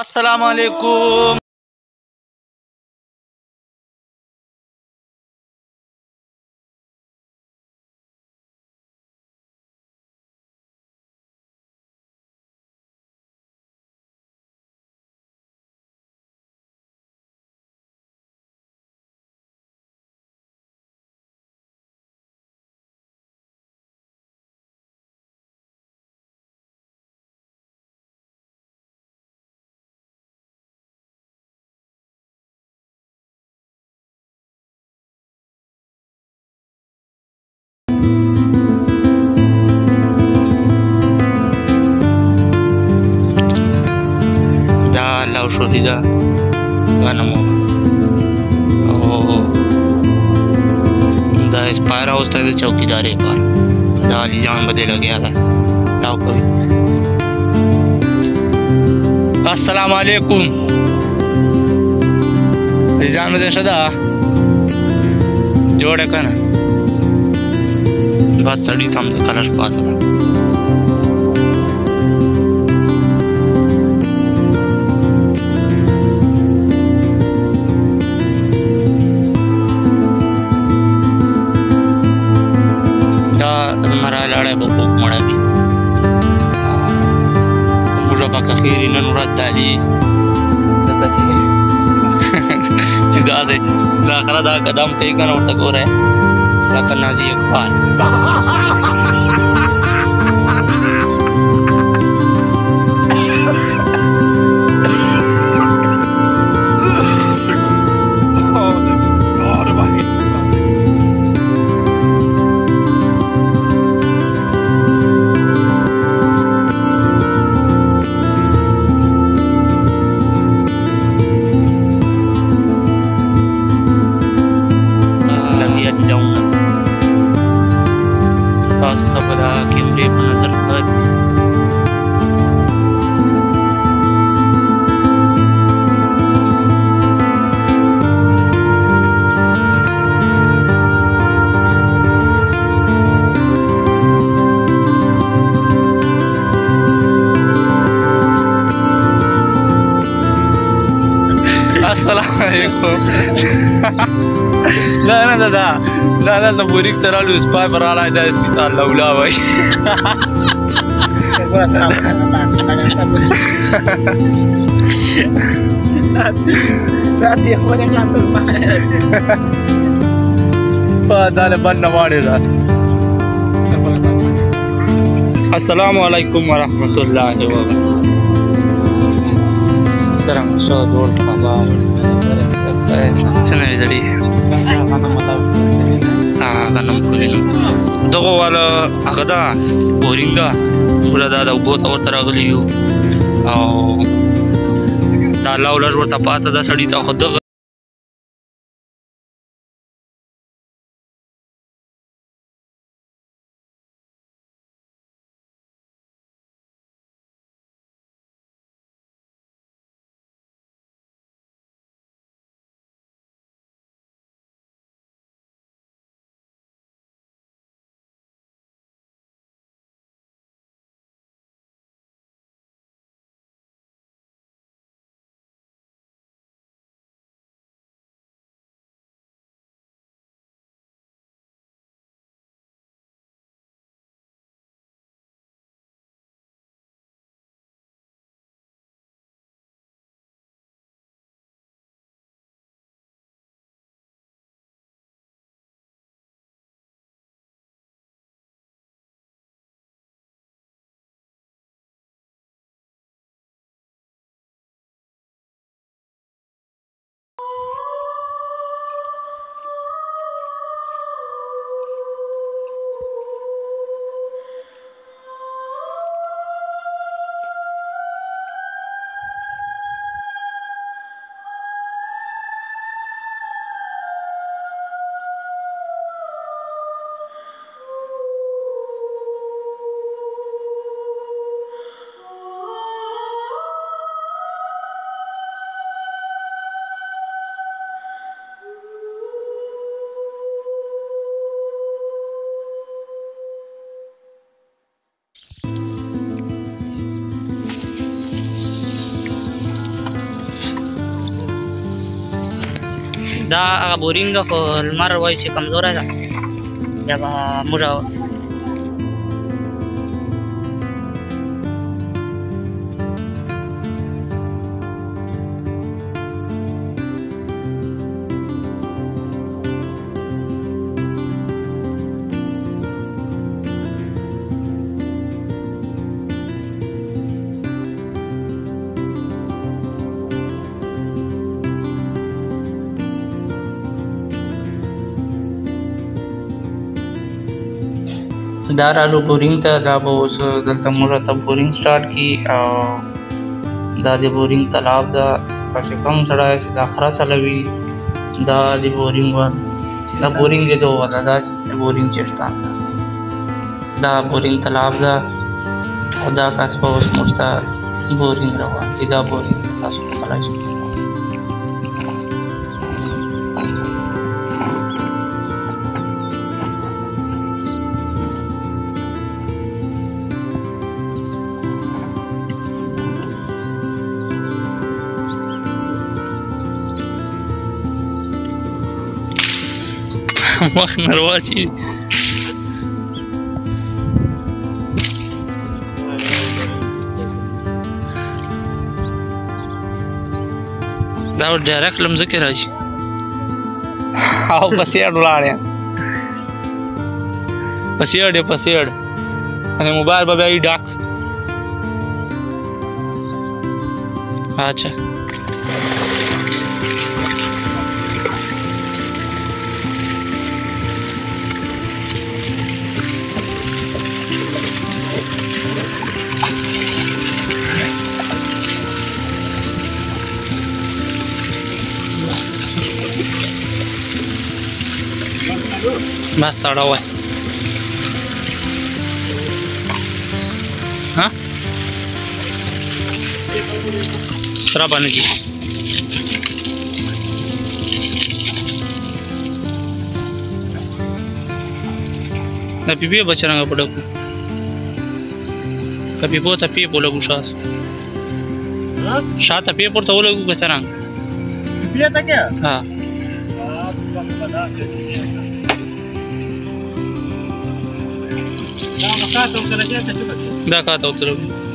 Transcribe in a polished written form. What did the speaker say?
अस्सलाम वालेकुम। دا لو شوفي دا غنمو او دا اسپایر هاؤس ته د چوکیدارۍ لپاره دا علي جان به دې لګیا دی دا کوي. السلام علیکم علي جان به دې ښه ده جوړه که نه بس سړي ته هم د کله شپاته ده. زما رالاړی به خوب مړه وي موږه به که خیري نن ورځ د علي دا دی د آخره دا قدم کوي که نه ورته ګوره لکه نازي اقبال تاسو ته به دا کیمرې په نظر ښکاري. السلام علیکم لا نه دا لا دلته بوریک ته رالو سپای به رالی دا سپیتال لولا وایي طالبان نه واړې ده. السلام علیکم ورحمت الله وبرکاته. څرنګه ښه جوړ خبر څنګه یې زړي غنم کړي نو دغه والا هغه ده بورینګ ده پوره دا د اوبو ته ورته راغلي یو او دا لو لږ ورته پاته ده سړي ته خو دغه دا هغه بورینګ ده خو لمر وایي چې کمزوری ده بیا به موږ دا رالو بورینګ ته دا به اوس دلته موږ ته بورینګ سټارټ کړي او دا د بورینګ تالاب ده چې کوم سړی چې دا خره چلوي دا د بورینګ دا بورینګ دی دا بورینګ چشتان دا بورینګ تالاب ده او دا کاس په اوس موږ ته بورینګ روان دي دا بورینګ تاسو کتلی شئ مخ نرواچی دا ډایرکټ لمزه راځي او پسې ولاړ پسې અને મોબાઈલ બબે ડાક અચ્છા Mas tao đâu rồi? Hả? Berapa lagi? Tapi dia baca nggak pada aku. Tapi boleh aku shot. Shot tapi por tahu lagu kecarang. Dia tak ya? Ha. Dah kata kerja tak cukup. Dah kata terus.